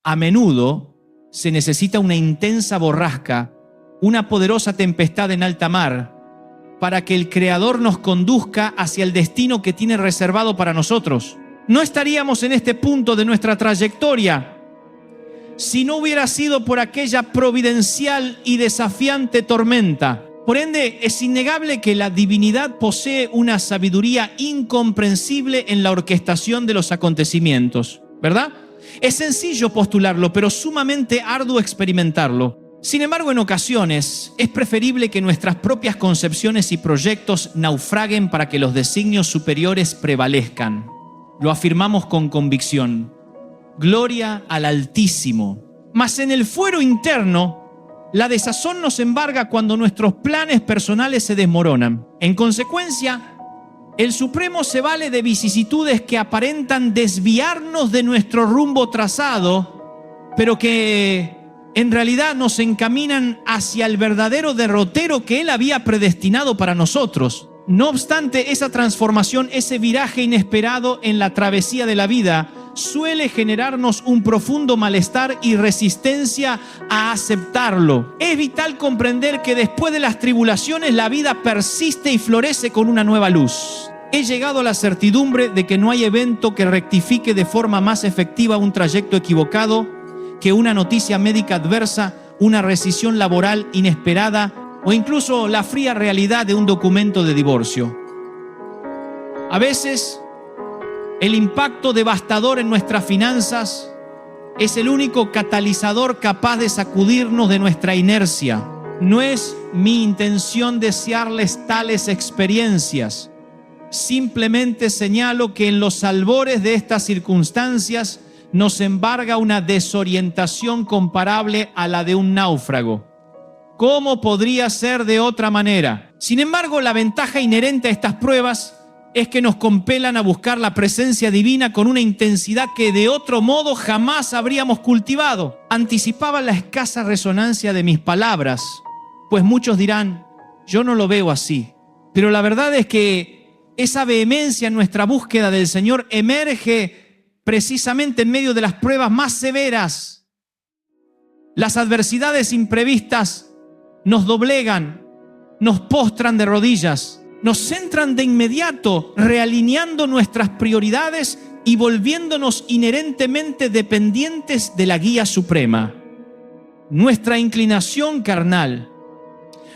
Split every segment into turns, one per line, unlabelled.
A menudo se necesita una intensa borrasca, una poderosa tempestad en alta mar, para que el Creador nos conduzca hacia el destino que tiene reservado para nosotros. No estaríamos en este punto de nuestra trayectoria si no hubiera sido por aquella providencial y desafiante tormenta. Por ende, es innegable que la divinidad posee una sabiduría incomprensible en la orquestación de los acontecimientos, ¿verdad? Es sencillo postularlo, pero sumamente arduo experimentarlo. Sin embargo, en ocasiones es preferible que nuestras propias concepciones y proyectos naufraguen para que los designios superiores prevalezcan. Lo afirmamos con convicción. Gloria al Altísimo. Mas en el fuero interno, la desazón nos embarga cuando nuestros planes personales se desmoronan. En consecuencia, el Supremo se vale de vicisitudes que aparentan desviarnos de nuestro rumbo trazado, pero que en realidad nos encaminan hacia el verdadero derrotero que Él había predestinado para nosotros. No obstante, esa transformación, ese viraje inesperado en la travesía de la vida, suele generarnos un profundo malestar y resistencia a aceptarlo. Es vital comprender que después de las tribulaciones la vida persiste y florece con una nueva luz. He llegado a la certidumbre de que no hay evento que rectifique de forma más efectiva un trayecto equivocado que una noticia médica adversa, una rescisión laboral inesperada o incluso la fría realidad de un documento de divorcio. A veces, el impacto devastador en nuestras finanzas es el único catalizador capaz de sacudirnos de nuestra inercia. No es mi intención desearles tales experiencias. Simplemente señalo que en los albores de estas circunstancias nos embarga una desorientación comparable a la de un náufrago. ¿Cómo podría ser de otra manera? Sin embargo, la ventaja inherente a estas pruebas es que nos compelan a buscar la presencia divina con una intensidad que de otro modo jamás habríamos cultivado. Anticipaba la escasa resonancia de mis palabras, pues muchos dirán, yo no lo veo así. Pero la verdad es que esa vehemencia en nuestra búsqueda del Señor emerge precisamente en medio de las pruebas más severas. Las adversidades imprevistas nos doblegan, nos postran de rodillas, nos centran de inmediato, realineando nuestras prioridades y volviéndonos inherentemente dependientes de la guía suprema. Nuestra inclinación carnal,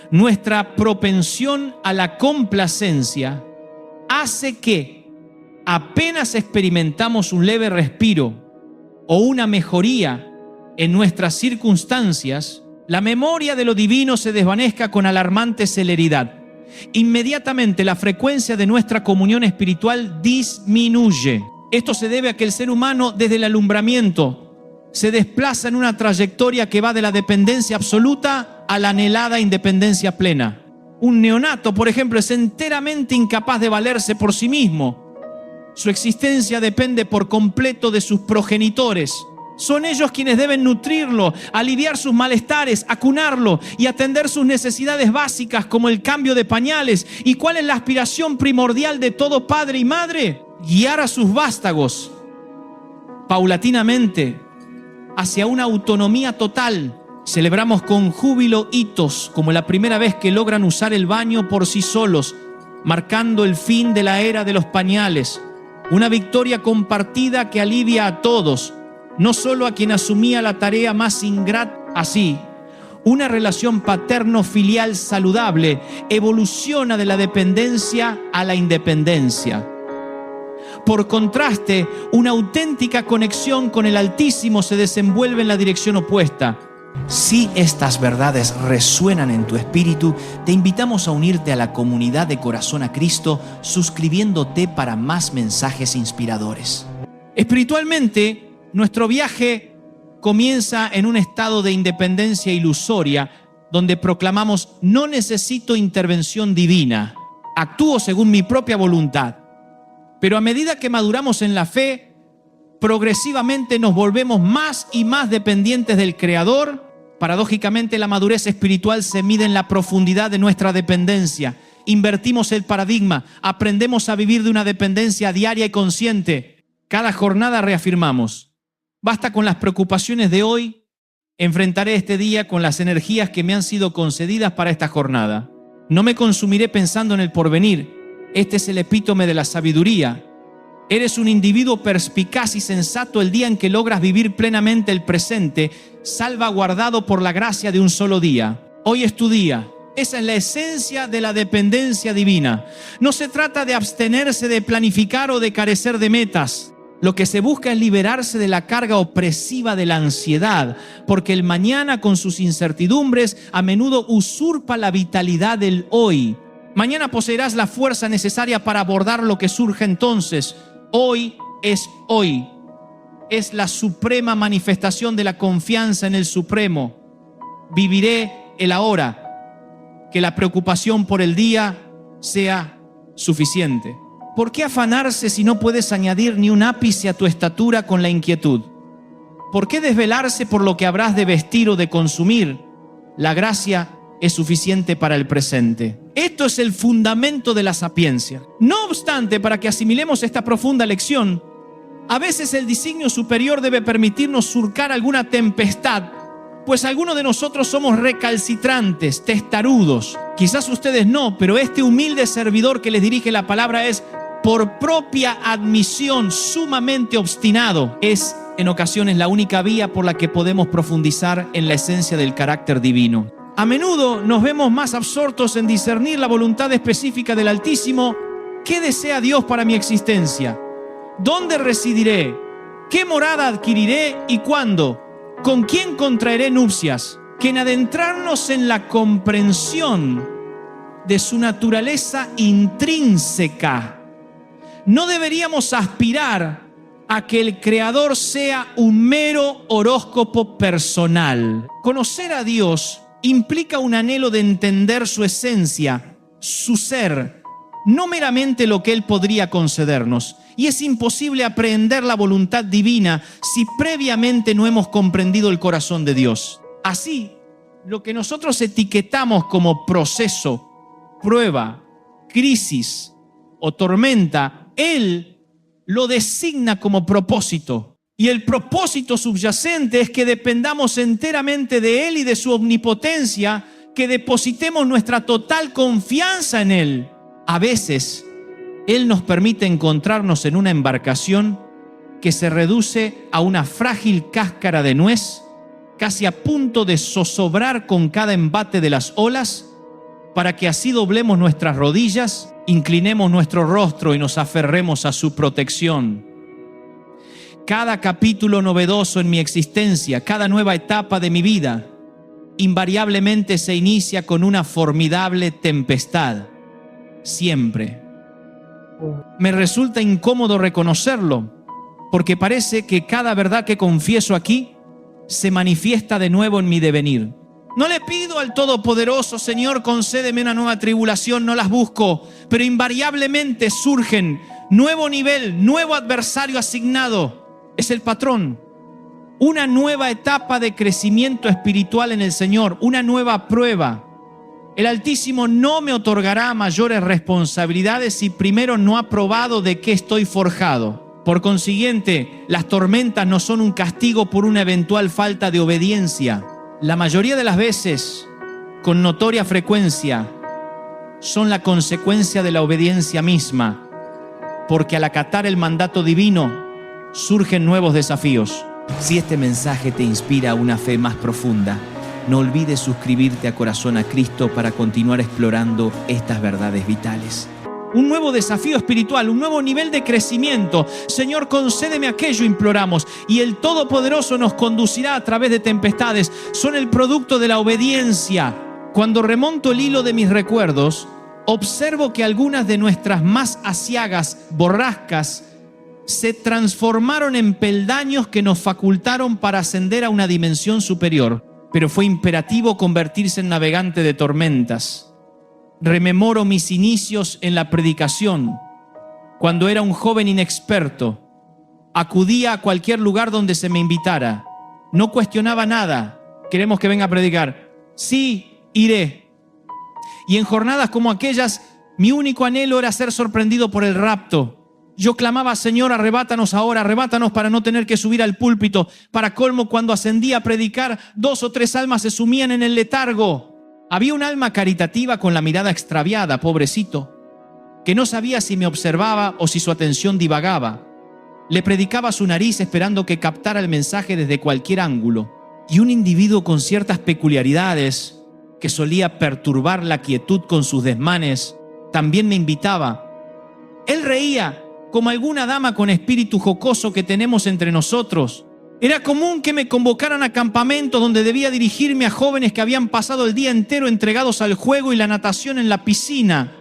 nuestra propensión a la complacencia, hace que apenas experimentamos un leve respiro o una mejoría en nuestras circunstancias, la memoria de lo divino se desvanezca con alarmante celeridad. Inmediatamente la frecuencia de nuestra comunión espiritual disminuye. Esto se debe a que el ser humano desde el alumbramiento se desplaza en una trayectoria que va de la dependencia absoluta a la anhelada independencia plena. Un neonato, por ejemplo, es enteramente incapaz de valerse por sí mismo. Su existencia depende por completo de sus progenitores. Son ellos quienes deben nutrirlo, aliviar sus malestares, acunarlo y atender sus necesidades básicas como el cambio de pañales. ¿Y cuál es la aspiración primordial de todo padre y madre? Guiar a sus vástagos paulatinamente hacia una autonomía total. Celebramos con júbilo hitos como la primera vez que logran usar el baño por sí solos, marcando el fin de la era de los pañales. Una victoria compartida que alivia a todos, no solo a quien asumía la tarea más ingrata. Así, una relación paterno-filial saludable evoluciona de la dependencia a la independencia. Por contraste, una auténtica conexión con el Altísimo se desenvuelve en la dirección opuesta. Si estas verdades resuenan en tu espíritu, te invitamos a unirte a la comunidad de Corazón a Cristo, suscribiéndote para más mensajes inspiradores. Espiritualmente, nuestro viaje comienza en un estado de independencia ilusoria, donde proclamamos: no necesito intervención divina, actúo según mi propia voluntad. Pero a medida que maduramos en la fe, progresivamente nos volvemos más y más dependientes del Creador. Paradójicamente, la madurez espiritual se mide en la profundidad de nuestra dependencia. Invertimos el paradigma, aprendemos a vivir de una dependencia diaria y consciente. Cada jornada reafirmamos: Basta con las preocupaciones de hoy. Enfrentaré este día con las energías que me han sido concedidas para esta jornada. No me consumiré pensando en el porvenir. Este es el epítome de la sabiduría. Eres un individuo perspicaz y sensato el día en que logras vivir plenamente el presente, salvaguardado por la gracia de un solo día. Hoy es tu día. Esa es la esencia de la dependencia divina. No se trata de abstenerse de planificar o de carecer de metas. Lo que se busca es liberarse de la carga opresiva de la ansiedad, porque el mañana con sus incertidumbres a menudo usurpa la vitalidad del hoy. Mañana poseerás la fuerza necesaria para abordar lo que surge entonces. Hoy es hoy. Es la suprema manifestación de la confianza en el Supremo. Viviré el ahora. Que la preocupación por el día sea suficiente. ¿Por qué afanarse si no puedes añadir ni un ápice a tu estatura con la inquietud? ¿Por qué desvelarse por lo que habrás de vestir o de consumir? La gracia es suficiente para el presente. Esto es el fundamento de la sapiencia. No obstante, para que asimilemos esta profunda lección, a veces el designio superior debe permitirnos surcar alguna tempestad, pues algunos de nosotros somos recalcitrantes, testarudos. Quizás ustedes no, pero este humilde servidor que les dirige la palabra es, por propia admisión, sumamente obstinado. Es en ocasiones la única vía por la que podemos profundizar en la esencia del carácter divino. A menudo nos vemos más absortos en discernir la voluntad específica del Altísimo. ¿Qué desea Dios para mi existencia? ¿Dónde residiré? ¿Qué morada adquiriré y cuándo? ¿Con quién contraeré nupcias? Que en adentrarnos en la comprensión de su naturaleza intrínseca, no deberíamos aspirar a que el Creador sea un mero horóscopo personal. Conocer a Dios implica un anhelo de entender su esencia, su ser, no meramente lo que Él podría concedernos. Y es imposible aprehender la voluntad divina si previamente no hemos comprendido el corazón de Dios. Así, lo que nosotros etiquetamos como proceso, prueba, crisis o tormenta, Él lo designa como propósito. Y el propósito subyacente es que dependamos enteramente de Él y de su omnipotencia, que depositemos nuestra total confianza en Él. A veces, Él nos permite encontrarnos en una embarcación que se reduce a una frágil cáscara de nuez, casi a punto de zozobrar con cada embate de las olas, para que así doblemos nuestras rodillas, inclinemos nuestro rostro y nos aferremos a su protección. Cada capítulo novedoso en mi existencia, cada nueva etapa de mi vida, invariablemente se inicia con una formidable tempestad. Siempre. Me resulta incómodo reconocerlo, porque parece que cada verdad que confieso aquí se manifiesta de nuevo en mi devenir. No le pido al Todopoderoso, Señor, concédeme una nueva tribulación, no las busco, pero invariablemente surgen nuevo nivel, nuevo adversario asignado. Es el patrón. Una nueva etapa de crecimiento espiritual en el Señor, una nueva prueba. El Altísimo no me otorgará mayores responsabilidades si primero no ha probado de qué estoy forjado. Por consiguiente, las tormentas no son un castigo por una eventual falta de obediencia. La mayoría de las veces, con notoria frecuencia, son la consecuencia de la obediencia misma, porque al acatar el mandato divino, surgen nuevos desafíos.
Si este mensaje te inspira a una fe más profunda, no olvides suscribirte a Corazón a Cristo para continuar explorando estas verdades vitales.
Un nuevo desafío espiritual, un nuevo nivel de crecimiento. Señor, concédeme aquello, imploramos, y el Todopoderoso nos conducirá a través de tempestades. Son el producto de la obediencia. Cuando remonto el hilo de mis recuerdos, observo que algunas de nuestras más aciagas borrascas se transformaron en peldaños que nos facultaron para ascender a una dimensión superior. Pero fue imperativo convertirse en navegante de tormentas. Rememoro mis inicios en la predicación. Cuando era un joven inexperto, acudía a cualquier lugar donde se me invitara. No cuestionaba nada. Queremos que venga a predicar. Sí, iré. Y en jornadas como aquellas, mi único anhelo era ser sorprendido por el rapto. Yo clamaba: Señor, arrebátanos ahora, arrebátanos para no tener que subir al púlpito. Para colmo, cuando ascendía a predicar, 2 o 3 almas se sumían en el letargo. Había un alma caritativa con la mirada extraviada, pobrecito, que no sabía si me observaba o si su atención divagaba. Le predicaba a su nariz esperando que captara el mensaje desde cualquier ángulo. Y un individuo con ciertas peculiaridades, que solía perturbar la quietud con sus desmanes, también me invitaba. Él reía, como alguna dama con espíritu jocoso que tenemos entre nosotros. Era común que me convocaran a campamentos donde debía dirigirme a jóvenes que habían pasado el día entero entregados al juego y la natación en la piscina.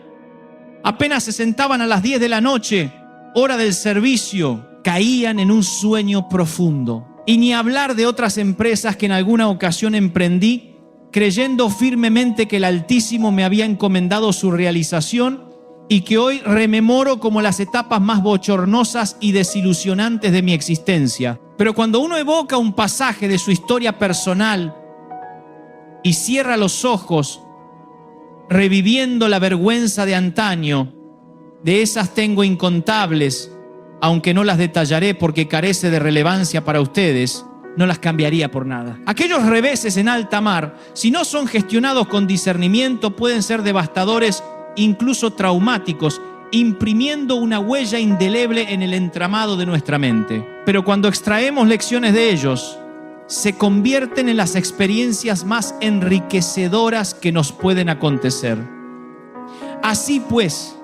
Apenas se sentaban a las 10 de la noche, hora del servicio, caían en un sueño profundo. Y ni hablar de otras empresas que en alguna ocasión emprendí, creyendo firmemente que el Altísimo me había encomendado su realización y que hoy rememoro como las etapas más bochornosas y desilusionantes de mi existencia. Pero cuando uno evoca un pasaje de su historia personal y cierra los ojos, reviviendo la vergüenza de antaño, de esas tengo incontables, aunque no las detallaré porque carece de relevancia para ustedes, no las cambiaría por nada. Aquellos reveses en alta mar, si no son gestionados con discernimiento, pueden ser devastadores, incluso traumáticos, imprimiendo una huella indeleble en el entramado de nuestra mente. Pero cuando extraemos lecciones de ellos, se convierten en las experiencias más enriquecedoras que nos pueden acontecer. Así pues,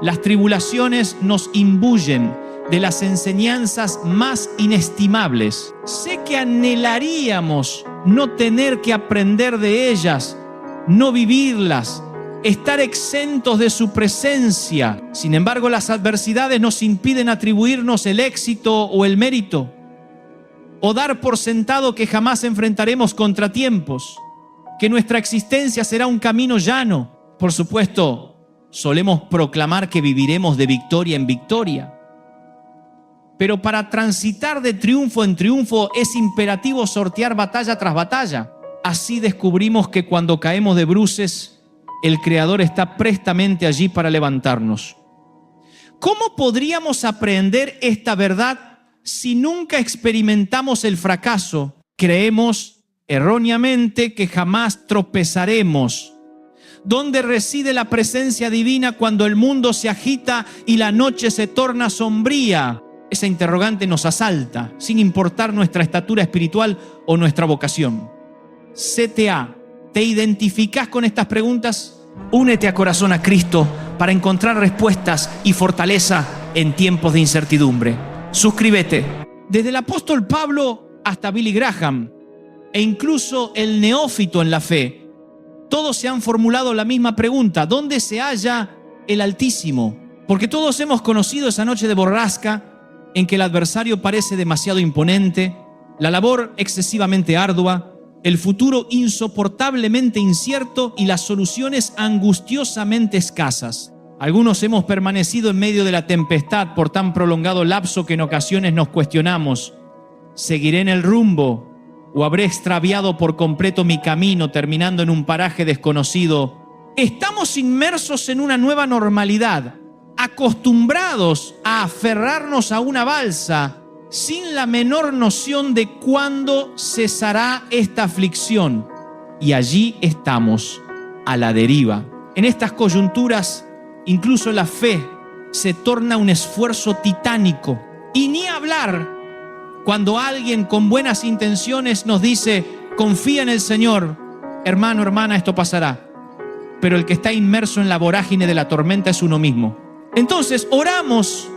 las tribulaciones nos imbuyen de las enseñanzas más inestimables. Sé que anhelaríamos no tener que aprender de ellas, no vivirlas, estar exentos de su presencia. Sin embargo, las adversidades nos impiden atribuirnos el éxito o el mérito, o dar por sentado que jamás enfrentaremos contratiempos, que nuestra existencia será un camino llano. Por supuesto, solemos proclamar que viviremos de victoria en victoria. Pero para transitar de triunfo en triunfo es imperativo sortear batalla tras batalla. Así descubrimos que cuando caemos de bruces, el Creador está prestamente allí para levantarnos. ¿Cómo podríamos aprender esta verdad si nunca experimentamos el fracaso? Creemos erróneamente que jamás tropezaremos. ¿Dónde reside la presencia divina cuando el mundo se agita y la noche se torna sombría? Esa interrogante nos asalta, sin importar nuestra estatura espiritual o nuestra vocación. CTA, ¿te identificás con estas preguntas? Únete a Corazón a Cristo para encontrar respuestas y fortaleza en tiempos de incertidumbre. Suscríbete. Desde el apóstol Pablo hasta Billy Graham e incluso el neófito en la fe, todos se han formulado la misma pregunta: ¿dónde se halla el Altísimo? Porque todos hemos conocido esa noche de borrasca en que el adversario parece demasiado imponente, la labor excesivamente ardua, el futuro insoportablemente incierto y las soluciones angustiosamente escasas. Algunos hemos permanecido en medio de la tempestad por tan prolongado lapso que en ocasiones nos cuestionamos: ¿seguiré en el rumbo o habré extraviado por completo mi camino terminando en un paraje desconocido? Estamos inmersos en una nueva normalidad, acostumbrados a aferrarnos a una balsa sin la menor noción de cuándo cesará esta aflicción. Y allí estamos, a la deriva. En estas coyunturas, incluso la fe se torna un esfuerzo titánico. Y ni hablar cuando alguien con buenas intenciones nos dice: confía en el Señor, hermano, hermana, esto pasará. Pero el que está inmerso en la vorágine de la tormenta es uno mismo. Entonces oramos,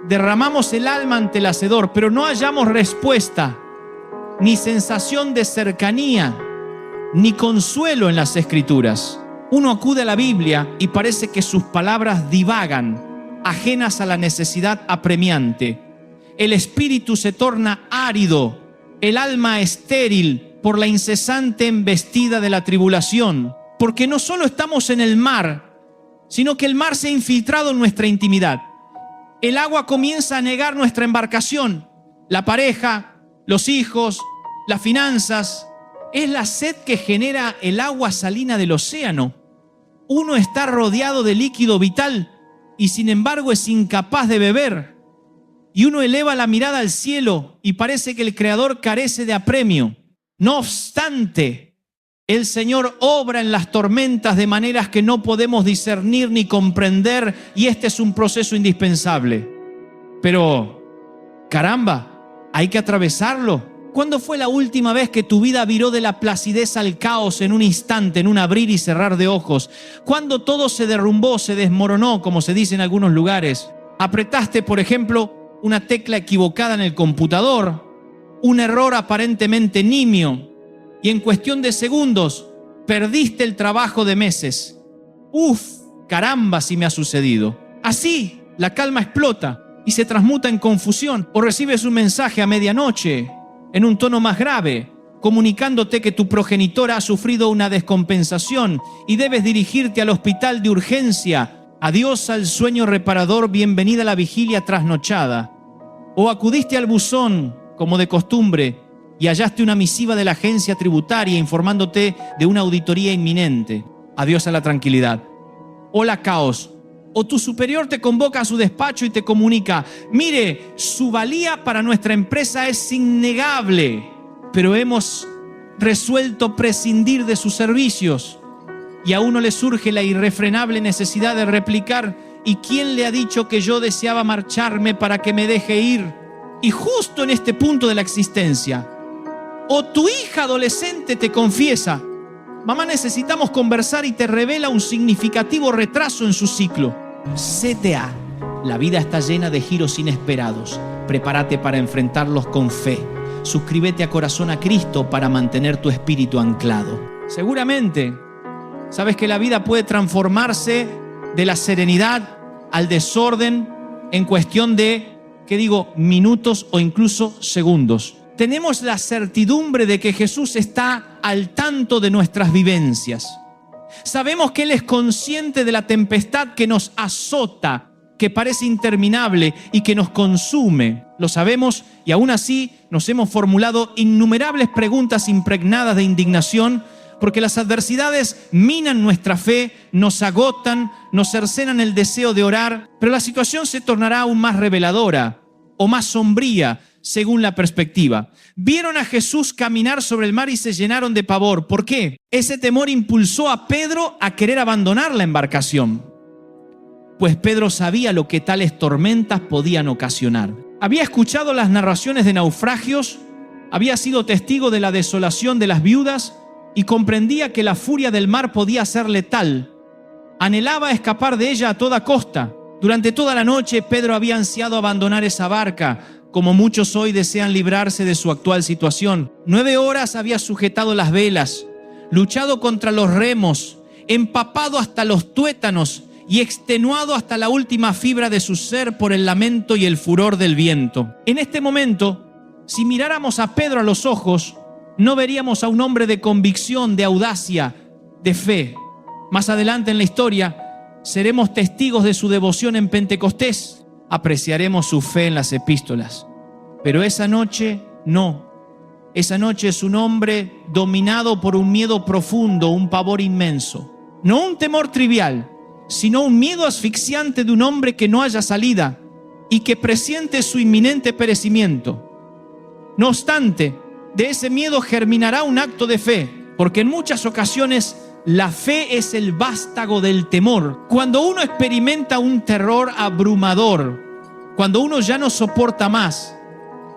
derramamos el alma ante el Hacedor, pero no hallamos respuesta, ni sensación de cercanía, ni consuelo en las Escrituras. Uno acude a la Biblia y parece que sus palabras divagan, ajenas a la necesidad apremiante. El espíritu se torna árido, el alma estéril por la incesante embestida de la tribulación, porque no solo estamos en el mar, sino que el mar se ha infiltrado en nuestra intimidad. El agua comienza a negar nuestra embarcación, la pareja, los hijos, las finanzas. Es la sed que genera el agua salina del océano. Uno está rodeado de líquido vital y sin embargo es incapaz de beber. Y uno eleva la mirada al cielo y parece que el Creador carece de apremio. No obstante, el Señor obra en las tormentas de maneras que no podemos discernir ni comprender, y este es un proceso indispensable. Pero, caramba, hay que atravesarlo. ¿Cuándo fue la última vez que tu vida viró de la placidez al caos en un instante, en un abrir y cerrar de ojos? ¿Cuándo todo se derrumbó, se desmoronó, como se dice en algunos lugares? Apretaste, por ejemplo, una tecla equivocada en el computador, un error aparentemente nimio, y en cuestión de segundos perdiste el trabajo de meses. Uf, caramba, si me ha sucedido. Así, la calma explota y se transmuta en confusión. O recibes un mensaje a medianoche en un tono más grave, comunicándote que tu progenitora ha sufrido una descompensación y debes dirigirte al hospital de urgencia. Adiós al sueño reparador, bienvenida a la vigilia trasnochada. O acudiste al buzón, como de costumbre, y hallaste una misiva de la agencia tributaria informándote de una auditoría inminente. Adiós a la tranquilidad. Hola, caos. O tu superior te convoca a su despacho y te comunica: mire, su valía para nuestra empresa es innegable, pero hemos resuelto prescindir de sus servicios. Y a uno le surge la irrefrenable necesidad de replicar: ¿y quién le ha dicho que yo deseaba marcharme para que me deje ir? Y justo en este punto de la existencia, o tu hija adolescente te confiesa: mamá, necesitamos conversar, y te revela un significativo retraso en su ciclo. CTA. La vida está llena de giros inesperados. Prepárate para enfrentarlos con fe. Suscríbete a Corazón a Cristo para mantener tu espíritu anclado. Seguramente sabes que la vida puede transformarse de la serenidad al desorden en cuestión de, minutos o incluso segundos. Tenemos la certidumbre de que Jesús está al tanto de nuestras vivencias. Sabemos que Él es consciente de la tempestad que nos azota, que parece interminable y que nos consume. Lo sabemos, y aún así nos hemos formulado innumerables preguntas impregnadas de indignación, porque las adversidades minan nuestra fe, nos agotan, nos cercenan el deseo de orar, pero la situación se tornará aún más reveladora o más sombría según la perspectiva. Vieron a Jesús caminar sobre el mar y se llenaron de pavor. ¿Por qué? Ese temor impulsó a Pedro a querer abandonar la embarcación, pues Pedro sabía lo que tales tormentas podían ocasionar. Había escuchado las narraciones de naufragios, había sido testigo de la desolación de las viudas y comprendía que la furia del mar podía ser letal. Anhelaba escapar de ella a toda costa. Durante toda la noche Pedro había ansiado abandonar esa barca, como muchos hoy desean librarse de su actual situación. 9 horas había sujetado las velas, luchado contra los remos, empapado hasta los tuétanos y extenuado hasta la última fibra de su ser por el lamento y el furor del viento. En este momento, si miráramos a Pedro a los ojos, no veríamos a un hombre de convicción, de audacia, de fe. Más adelante en la historia, seremos testigos de su devoción en Pentecostés. Apreciaremos su fe en las epístolas. Pero esa noche no. Esa noche es un hombre dominado por un miedo profundo, un pavor inmenso. No un temor trivial, sino un miedo asfixiante de un hombre que no haya salida y que presiente su inminente perecimiento. No obstante, de ese miedo germinará un acto de fe, porque en muchas ocasiones la fe es el vástago del temor. Cuando uno experimenta un terror abrumador, cuando uno ya no soporta más,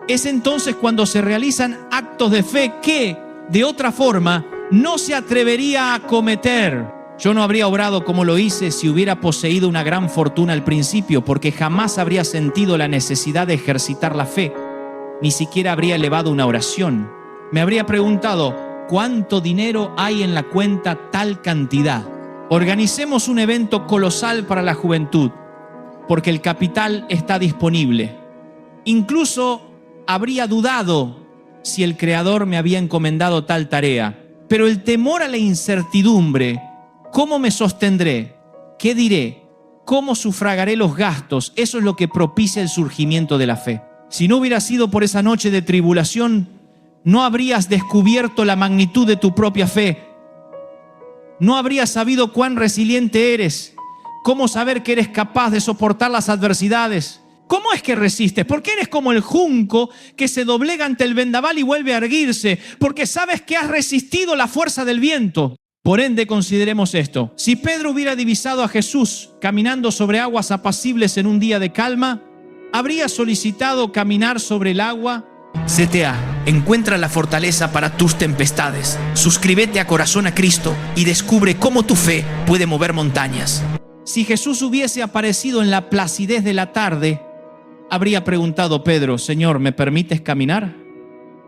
es entonces cuando se realizan actos de fe que, de otra forma, no se atrevería a cometer. Yo no habría obrado como lo hice si hubiera poseído una gran fortuna al principio, porque jamás habría sentido la necesidad de ejercitar la fe. Ni siquiera habría elevado una oración. Me habría preguntado: ¿cuánto dinero hay en la cuenta tal cantidad? Organicemos un evento colosal para la juventud, porque el capital está disponible. Incluso habría dudado si el Creador me había encomendado tal tarea. Pero el temor a la incertidumbre, ¿cómo me sostendré? ¿Qué diré? ¿Cómo sufragaré los gastos? Eso es lo que propicia el surgimiento de la fe. Si no hubiera sido por esa noche de tribulación, no habrías descubierto la magnitud de tu propia fe. No habrías sabido cuán resiliente eres. ¿Cómo saber que eres capaz de soportar las adversidades? ¿Cómo es que resistes? Porque eres como el junco que se doblega ante el vendaval y vuelve a erguirse, porque sabes que has resistido la fuerza del viento. Por ende, consideremos esto. Si Pedro hubiera divisado a Jesús caminando sobre aguas apacibles en un día de calma, ¿habría solicitado caminar sobre el agua?
CTA, encuentra la fortaleza para tus tempestades. Suscríbete a Corazón a Cristo y descubre cómo tu fe puede mover montañas.
Si Jesús hubiese aparecido en la placidez de la tarde, habría preguntado Pedro: Señor, ¿me permites caminar?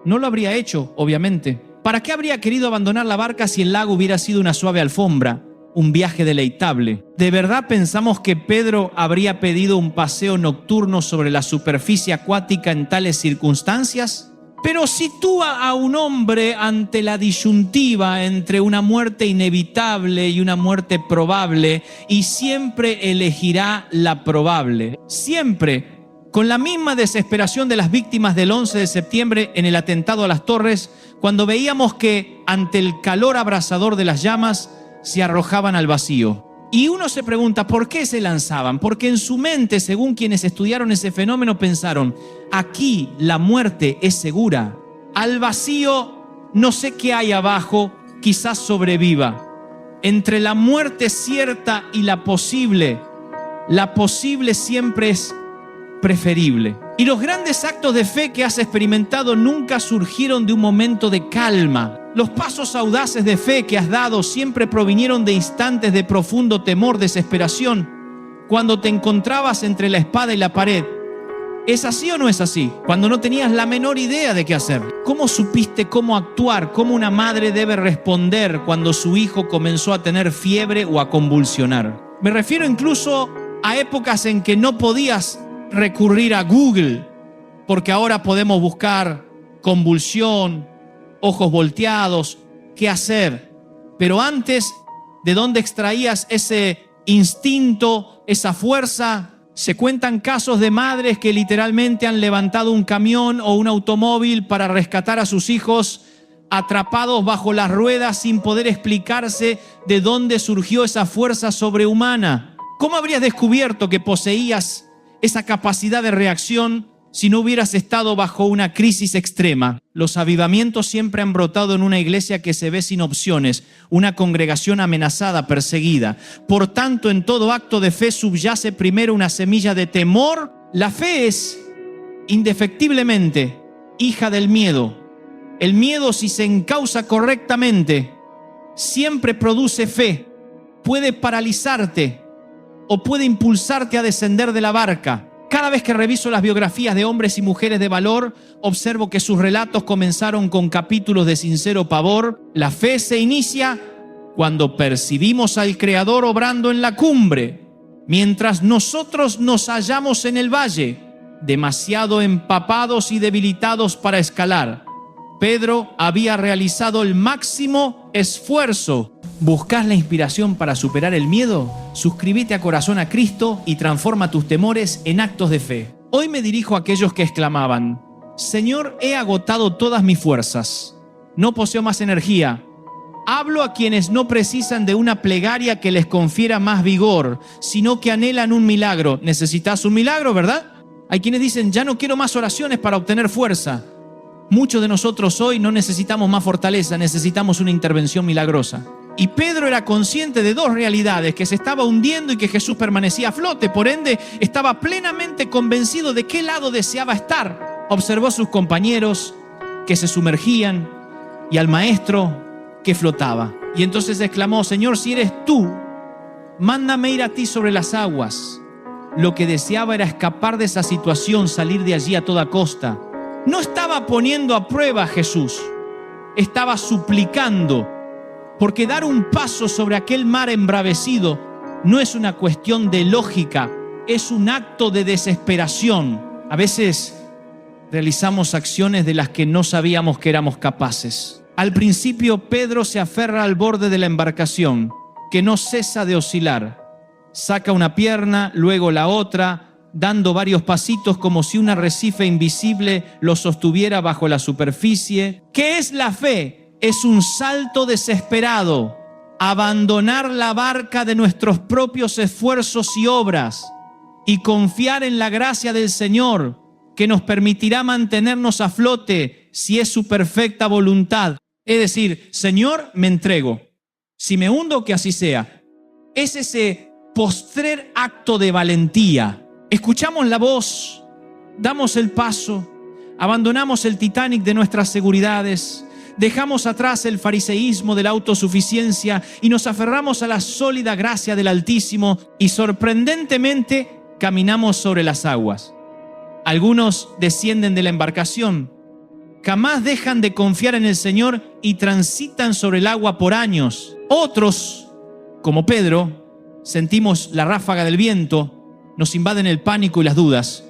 No lo habría hecho, obviamente. ¿Para qué habría querido abandonar la barca si el lago hubiera sido una suave alfombra, un viaje deleitable? ¿De verdad pensamos que Pedro habría pedido un paseo nocturno sobre la superficie acuática en tales circunstancias? Pero sitúa a un hombre ante la disyuntiva entre una muerte inevitable y una muerte probable, y siempre elegirá la probable. Siempre. Con la misma desesperación de las víctimas del 11 de septiembre en el atentado a las Torres, cuando veíamos que ante el calor abrasador de las llamas se arrojaban al vacío. Y uno se pregunta, ¿por qué se lanzaban? Porque en su mente, según quienes estudiaron ese fenómeno, pensaron: aquí la muerte es segura. Al vacío no sé qué hay abajo, quizás sobreviva. Entre la muerte cierta y la posible siempre es preferible. Y los grandes actos de fe que has experimentado nunca surgieron de un momento de calma. Los pasos audaces de fe que has dado siempre provinieron de instantes de profundo temor, desesperación, cuando te encontrabas entre la espada y la pared. ¿Es así o no es así? Cuando no tenías la menor idea de qué hacer. ¿Cómo supiste cómo actuar? ¿Cómo una madre debe responder cuando su hijo comenzó a tener fiebre o a convulsionar? Me refiero incluso a épocas en que no podías recurrir a Google, porque ahora podemos buscar convulsión, ojos volteados, qué hacer. Pero antes, ¿de dónde extraías ese instinto, esa fuerza? Se cuentan casos de madres que literalmente han levantado un camión o un automóvil para rescatar a sus hijos atrapados bajo las ruedas sin poder explicarse de dónde surgió esa fuerza sobrehumana. ¿Cómo habrías descubierto que poseías esa capacidad de reacción si no hubieras estado bajo una crisis extrema? Los avivamientos siempre han brotado en una iglesia que se ve sin opciones, una congregación amenazada, perseguida. Por tanto, en todo acto de fe subyace primero una semilla de temor. La fe es indefectiblemente hija del miedo. El miedo, si se encausa correctamente, siempre produce fe. Puede paralizarte o puede impulsarte a descender de la barca. Cada vez que reviso las biografías de hombres y mujeres de valor, observo que sus relatos comenzaron con capítulos de sincero pavor. La fe se inicia cuando percibimos al Creador obrando en la cumbre, mientras nosotros nos hallamos en el valle, demasiado empapados y debilitados para escalar. Pedro había realizado el máximo esfuerzo. ¿Buscas la inspiración para superar el miedo? Suscríbete a Corazón a Cristo y transforma tus temores en actos de fe. Hoy me dirijo a aquellos que exclamaban: Señor, he agotado todas mis fuerzas, no poseo más energía. Hablo a quienes no precisan de una plegaria que les confiera más vigor, sino que anhelan un milagro. Necesitas un milagro, ¿verdad? Hay quienes dicen: ya no quiero más oraciones para obtener fuerza. Muchos de nosotros hoy no necesitamos más fortaleza, necesitamos una intervención milagrosa. Y Pedro era consciente de dos realidades: que se estaba hundiendo y que Jesús permanecía a flote. Por ende, estaba plenamente convencido de qué lado deseaba estar. Observó a sus compañeros que se sumergían y al maestro que flotaba. Y entonces exclamó: Señor, si eres tú, mándame ir a ti sobre las aguas. Lo que deseaba era escapar de esa situación, salir de allí a toda costa. No estaba poniendo a prueba a Jesús, estaba suplicando, porque dar un paso sobre aquel mar embravecido no es una cuestión de lógica, es un acto de desesperación. A veces realizamos acciones de las que no sabíamos que éramos capaces. Al principio, Pedro se aferra al borde de la embarcación, que no cesa de oscilar. Saca una pierna, luego la otra, dando varios pasitos como si un arrecife invisible lo sostuviera bajo la superficie. ¿Qué es la fe? Es un salto desesperado. abandonar la barca de nuestros propios esfuerzos y obras y confiar en la gracia del Señor, que nos permitirá mantenernos a flote si es su perfecta voluntad. Es decir, Señor, me entrego. Si me hundo, que así sea. Es ese postrer acto de valentía. Escuchamos la voz, damos el paso, abandonamos el Titanic de nuestras seguridades, dejamos atrás el fariseísmo de la autosuficiencia y nos aferramos a la sólida gracia del Altísimo y sorprendentemente caminamos sobre las aguas. Algunos descienden de la embarcación, jamás dejan de confiar en el Señor y transitan sobre el agua por años. Otros, como Pedro, sentimos la ráfaga del viento, nos invaden el pánico y las dudas.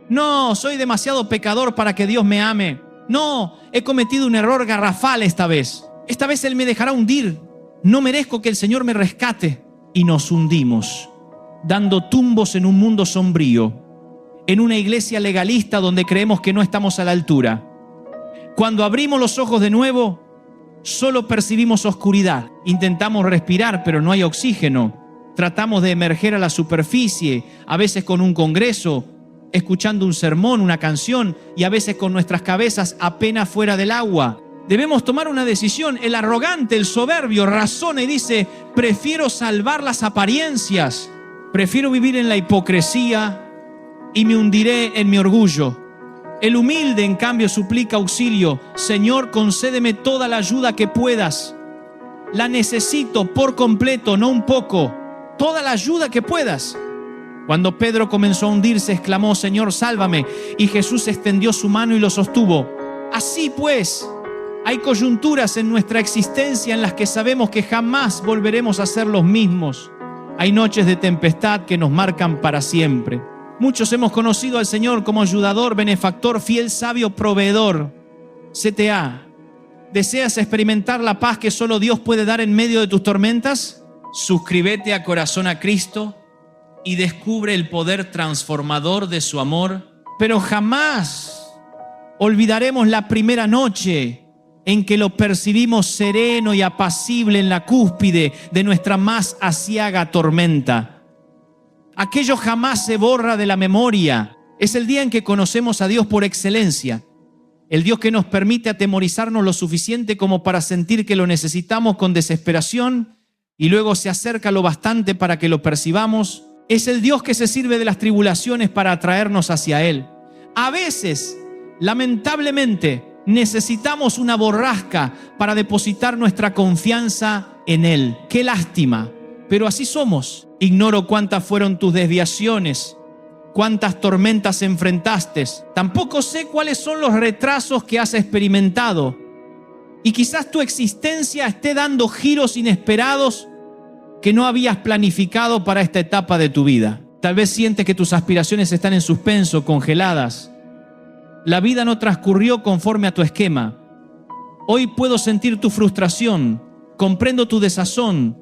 No, soy demasiado pecador para que Dios me ame. No, he cometido un error garrafal esta vez. Esta vez Él me dejará hundir. No merezco que el Señor me rescate. Y nos hundimos, dando tumbos en un mundo sombrío, en una iglesia legalista donde creemos que no estamos a la altura. Cuando abrimos los ojos de nuevo, solo percibimos oscuridad. Intentamos respirar, pero no hay oxígeno. Tratamos de emerger a la superficie, a veces con un congreso, escuchando un sermón, una canción, y a veces con nuestras cabezas apenas fuera del agua. Debemos tomar una decisión. El arrogante, el soberbio, razona y dice: prefiero salvar las apariencias, prefiero vivir en la hipocresía y me hundiré en mi orgullo. El humilde, en cambio, suplica auxilio. Señor, concédeme toda la ayuda que puedas. La necesito por completo, no un poco. Toda la ayuda que puedas. Cuando Pedro comenzó a hundirse, exclamó: Señor, sálvame. Y Jesús extendió su mano y lo sostuvo. Así pues, hay coyunturas en nuestra existencia en las que sabemos que jamás volveremos a ser los mismos. Hay noches de tempestad que nos marcan para siempre. Muchos hemos conocido al Señor como ayudador, benefactor, fiel, sabio, proveedor. CTA, ¿deseas experimentar la paz que solo Dios puede dar en medio de tus tormentas? Suscríbete a Corazón a Cristo y descubre el poder transformador de su amor. Pero jamás olvidaremos la primera noche en que lo percibimos sereno y apacible en la cúspide de nuestra más aciaga tormenta. Aquello jamás se borra de la memoria. Es el día en que conocemos a Dios por excelencia. El Dios que nos permite atemorizarnos lo suficiente como para sentir que lo necesitamos con desesperación y luego se acerca lo bastante para que lo percibamos. Es el Dios que se sirve de las tribulaciones para atraernos hacia Él. A veces, lamentablemente, necesitamos una borrasca para depositar nuestra confianza en Él. ¡Qué lástima! Pero así somos. Ignoro cuántas fueron tus desviaciones, cuántas tormentas enfrentaste. Tampoco sé cuáles son los retrasos que has experimentado. Y quizás tu existencia esté dando giros inesperados que no habías planificado para esta etapa de tu vida. Tal vez sientes que tus aspiraciones están en suspenso, congeladas. La vida no transcurrió conforme a tu esquema. Hoy puedo sentir tu frustración, comprendo tu desazón.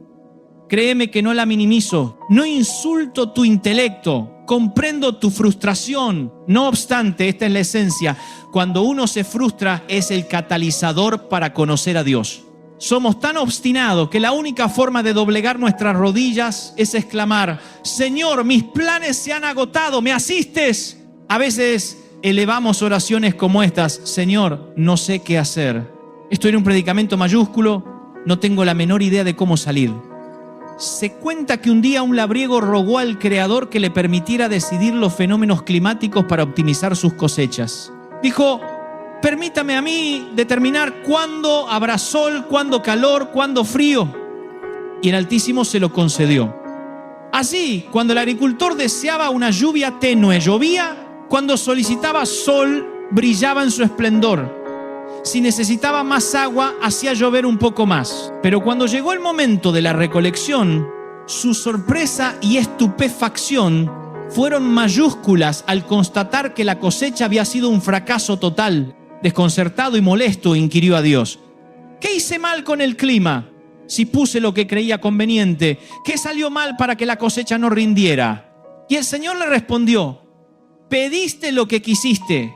Créeme que no la minimizo, no insulto tu intelecto, comprendo tu frustración. No obstante, esta es la esencia. Cuando uno se frustra, es el catalizador para conocer a Dios. Somos tan obstinados que la única forma de doblegar nuestras rodillas es exclamar: Señor, mis planes se han agotado, ¿me asistes? A veces elevamos oraciones como estas: Señor, no sé qué hacer. Estoy en un predicamento mayúsculo, no tengo la menor idea de cómo salir. Se cuenta que un día un labriego rogó al Creador que le permitiera decidir los fenómenos climáticos para optimizar sus cosechas. Dijo: permítame a mí determinar cuándo habrá sol, cuándo calor, cuándo frío. Y el Altísimo se lo concedió. Así, cuando el agricultor deseaba una lluvia tenue, llovía. Cuando solicitaba sol, brillaba en su esplendor. Si necesitaba más agua, hacía llover un poco más. Pero cuando llegó el momento de la recolección, su sorpresa y estupefacción fueron mayúsculas al constatar que la cosecha había sido un fracaso total. Desconcertado y molesto, inquirió a Dios: ¿qué hice mal con el clima? Si puse lo que creía conveniente, ¿qué salió mal para que la cosecha no rindiera? Y el Señor le respondió: pediste lo que quisiste,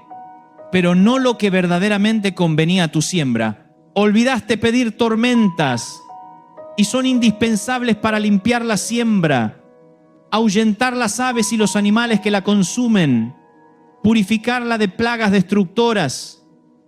pero no lo que verdaderamente convenía a tu siembra. Olvidaste pedir tormentas y son indispensables para limpiar la siembra, ahuyentar las aves y los animales que la consumen, purificarla de plagas destructoras.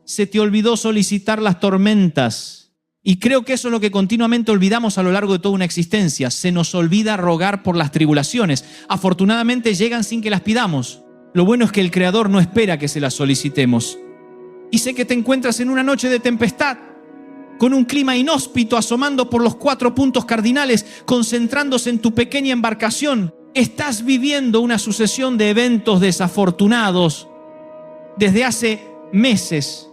Se te olvidó solicitar las tormentas. Y creo que eso es lo que continuamente olvidamos a lo largo de toda una existencia. Se nos olvida rogar por las tribulaciones. Afortunadamente llegan sin que las pidamos. Lo bueno es que el Creador no espera que se las solicitemos. Y sé que te encuentras en una noche de tempestad, con un clima inhóspito asomando por los 4 puntos cardinales, concentrándose en tu pequeña embarcación. Estás viviendo una sucesión de eventos desafortunados desde hace meses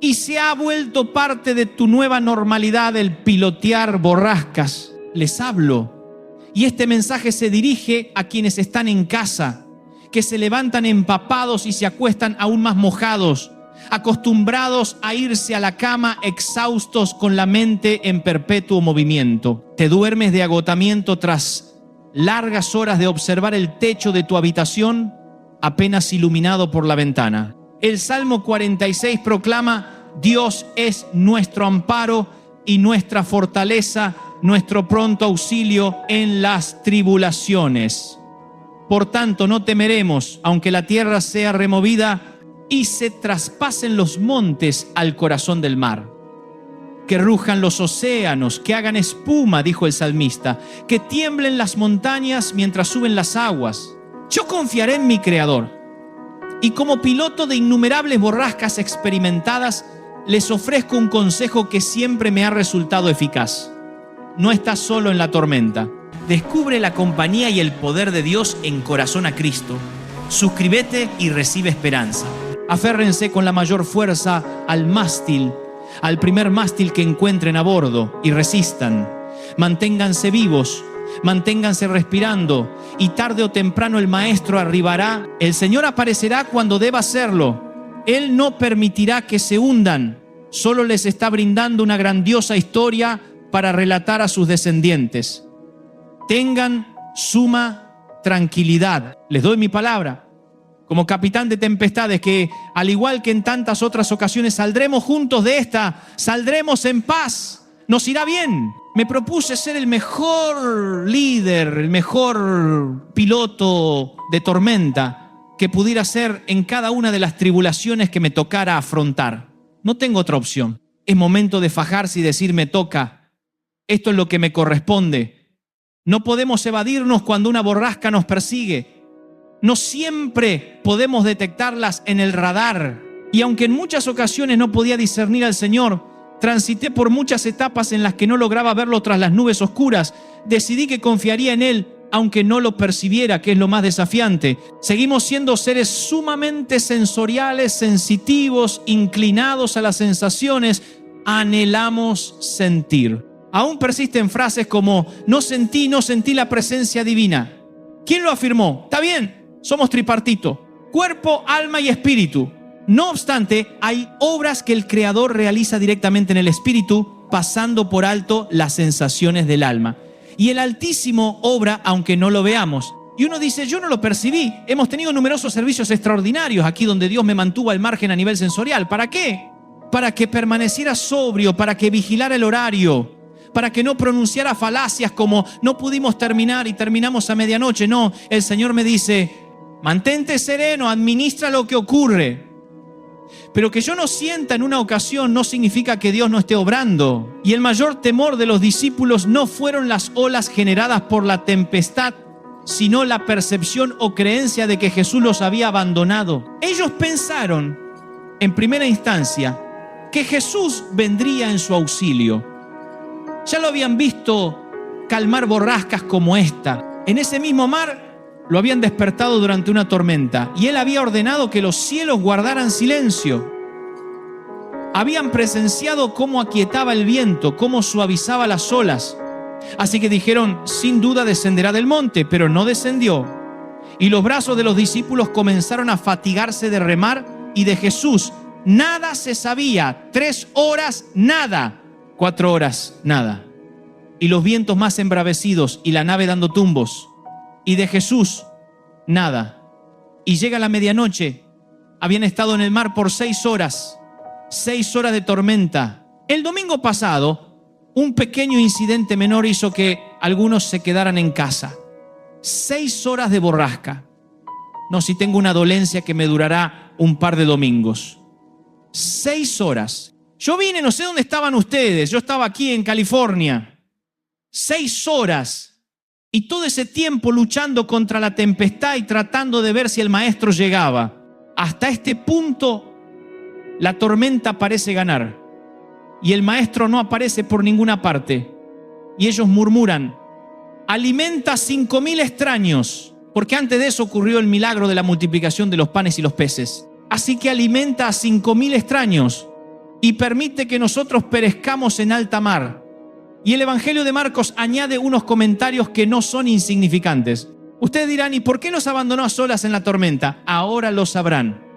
y se ha vuelto parte de tu nueva normalidad el pilotear borrascas. Les hablo y este mensaje se dirige a quienes están en casa, que se levantan empapados y se acuestan aún más mojados, acostumbrados a irse a la cama exhaustos con la mente en perpetuo movimiento. Te duermes de agotamiento tras largas horas de observar el techo de tu habitación apenas iluminado por la ventana. El Salmo 46 proclama: Dios es nuestro amparo y nuestra fortaleza, nuestro pronto auxilio en las tribulaciones. Por tanto, no temeremos, aunque la tierra sea removida y se traspasen los montes al corazón del mar. Que rujan los océanos, que hagan espuma, dijo el salmista, que tiemblen las montañas mientras suben las aguas. Yo confiaré en mi Creador, y como piloto de innumerables borrascas experimentadas, les ofrezco un consejo que siempre me ha resultado eficaz. No estás solo en la tormenta. Descubre la compañía y el poder de Dios en Corazón a Cristo. Suscríbete y recibe esperanza. Aférrense con la mayor fuerza al mástil, al primer mástil que encuentren a bordo, y resistan. Manténganse vivos, manténganse respirando, y tarde o temprano el Maestro arribará. El Señor aparecerá cuando deba hacerlo. Él no permitirá que se hundan, solo les está brindando una grandiosa historia para relatar a sus descendientes. Tengan suma tranquilidad. Les doy mi palabra como capitán de tempestades, que al igual que en tantas otras ocasiones saldremos juntos de esta, saldremos en paz, nos irá bien. Me propuse ser el mejor líder, el mejor piloto de tormenta que pudiera ser en cada una de las tribulaciones que me tocara afrontar. No tengo otra opción. Es momento de fajarse y decir: me toca. Esto es lo que me corresponde. No podemos evadirnos cuando una borrasca nos persigue. No siempre podemos detectarlas en el radar. Y aunque en muchas ocasiones no podía discernir al Señor, transité por muchas etapas en las que no lograba verlo tras las nubes oscuras. Decidí que confiaría en Él, aunque no lo percibiera, que es lo más desafiante. Seguimos siendo seres sumamente sensoriales, sensitivos, inclinados a las sensaciones. Anhelamos sentir. Aún persisten frases como: no sentí la presencia divina. ¿Quién lo afirmó? Está bien, somos tripartito, cuerpo, alma y espíritu. No obstante, hay obras que el Creador realiza directamente en el espíritu, pasando por alto las sensaciones del alma. Y el Altísimo obra aunque no lo veamos. Y uno dice: yo no lo percibí. Hemos tenido numerosos servicios extraordinarios aquí donde Dios me mantuvo al margen a nivel sensorial. ¿Para qué? Para que permaneciera sobrio, para que vigilara el horario, para que no pronunciara falacias como: no pudimos terminar y terminamos a medianoche. No, el Señor me dice: mantente sereno, administra lo que ocurre. Pero que yo no sienta en una ocasión no significa que Dios no esté obrando. Y el mayor temor de los discípulos no fueron las olas generadas por la tempestad, sino la percepción o creencia de que Jesús los había abandonado. Ellos pensaron, en primera instancia, que Jesús vendría en su auxilio. Ya lo habían visto calmar borrascas como esta. En ese mismo mar lo habían despertado durante una tormenta y Él había ordenado que los cielos guardaran silencio. Habían presenciado cómo aquietaba el viento, cómo suavizaba las olas. Así que dijeron: sin duda descenderá del monte, pero no descendió. Y los brazos de los discípulos comenzaron a fatigarse de remar, y de Jesús nada se sabía. 3 horas, nada. 4 horas, nada. Y los vientos más embravecidos y la nave dando tumbos. Y de Jesús, nada. Y llega la medianoche. Habían estado en el mar por 6 horas. 6 horas de tormenta. El domingo pasado, un pequeño incidente menor hizo que algunos se quedaran en casa. 6 horas de borrasca. No, si tengo una dolencia que me durará un par de domingos. 6 horas. Yo vine, no sé dónde estaban ustedes. Yo estaba aquí en California. 6 horas. Y todo ese tiempo luchando contra la tempestad y tratando de ver si el maestro llegaba. Hasta este punto, la tormenta parece ganar. Y el maestro no aparece por ninguna parte. Y ellos murmuran: alimenta a 5,000 extraños. Porque antes de eso ocurrió el milagro de la multiplicación de los panes y los peces. Así que alimenta a 5,000 extraños y permite que nosotros perezcamos en alta mar. Y el Evangelio de Marcos añade unos comentarios que no son insignificantes. Ustedes dirán: ¿y por qué nos abandonó a solas en la tormenta? Ahora lo sabrán.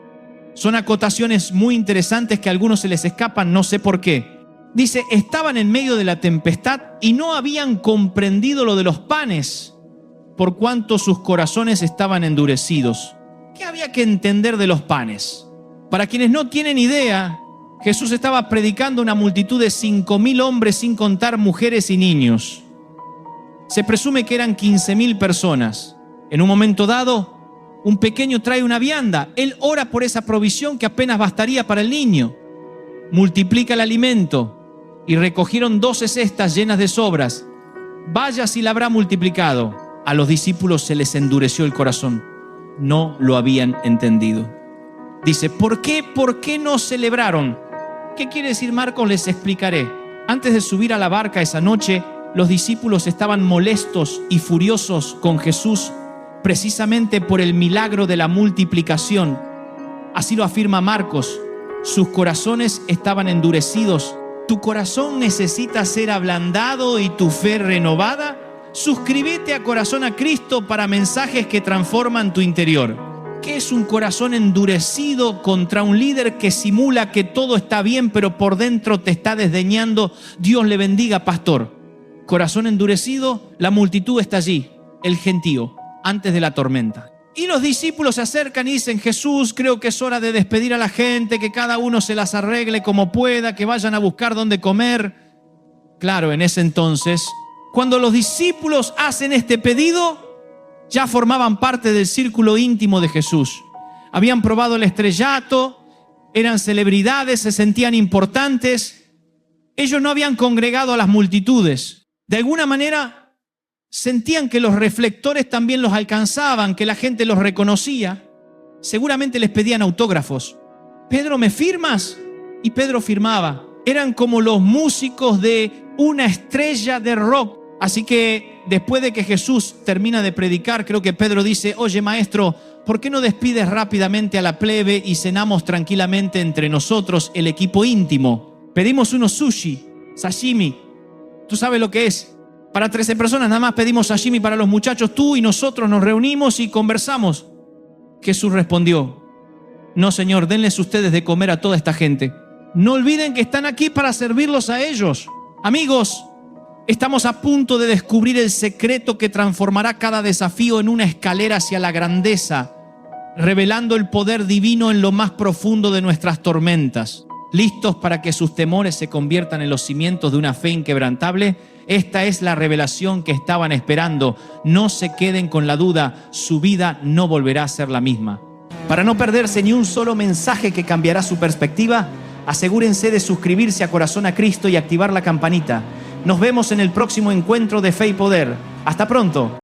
Son acotaciones muy interesantes que a algunos se les escapan, no sé por qué. Dice: estaban en medio de la tempestad y no habían comprendido lo de los panes, por cuanto sus corazones estaban endurecidos. ¿Qué había que entender de los panes? Para quienes no tienen idea, Jesús estaba predicando a una multitud de 5,000 hombres, sin contar mujeres y niños. Se presume que eran 15,000 personas. En un momento dado, un pequeño trae una vianda. Él ora por esa provisión que apenas bastaría para el niño. Multiplica el alimento y recogieron 12 cestas llenas de sobras. Vaya si la habrá multiplicado. A los discípulos se les endureció el corazón. No lo habían entendido. Dice: ¿por qué no celebraron? ¿Qué quiere decir Marcos? Les explicaré. Antes de subir a la barca esa noche, los discípulos estaban molestos y furiosos con Jesús, precisamente por el milagro de la multiplicación. Así lo afirma Marcos. Sus corazones estaban endurecidos. ¿Tu corazón necesita ser ablandado y tu fe renovada? Suscríbete a Corazón a Cristo para mensajes que transforman tu interior. ¿Qué es un corazón endurecido contra un líder que simula que todo está bien, pero por dentro te está desdeñando? Dios le bendiga, pastor. Corazón endurecido, la multitud está allí, el gentío, antes de la tormenta. Y los discípulos se acercan y dicen: Jesús, creo que es hora de despedir a la gente, que cada uno se las arregle como pueda, que vayan a buscar dónde comer. Claro, en ese entonces, cuando los discípulos hacen este pedido, ya formaban parte del círculo íntimo de Jesús. Habían probado el estrellato, eran celebridades, se sentían importantes. Ellos no habían congregado a las multitudes. De alguna manera sentían que los reflectores también los alcanzaban, que la gente los reconocía. Seguramente les pedían autógrafos. Pedro, ¿me firmas? Y Pedro firmaba. Eran como los músicos de una estrella de rock. Así que después de que Jesús termina de predicar, creo que Pedro dice: oye, maestro, ¿por qué no despides rápidamente a la plebe y cenamos tranquilamente entre nosotros, el equipo íntimo? Pedimos unos sushi, sashimi. ¿Tú sabes lo que es? Para 13 personas nada más pedimos sashimi para los muchachos. Tú y nosotros nos reunimos y conversamos. Jesús respondió: no, Señor, denles ustedes de comer a toda esta gente. No olviden que están aquí para servirlos a ellos. Amigos, estamos a punto de descubrir el secreto que transformará cada desafío en una escalera hacia la grandeza, revelando el poder divino en lo más profundo de nuestras tormentas. ¿Listos para que sus temores se conviertan en los cimientos de una fe inquebrantable? Esta es la revelación que estaban esperando. No se queden con la duda, su vida no volverá a ser la misma. Para no perderse ni un solo mensaje que cambiará su perspectiva, asegúrense de suscribirse a Corazón a Cristo y activar la campanita. Nos vemos en el próximo encuentro de Fe y Poder. Hasta pronto.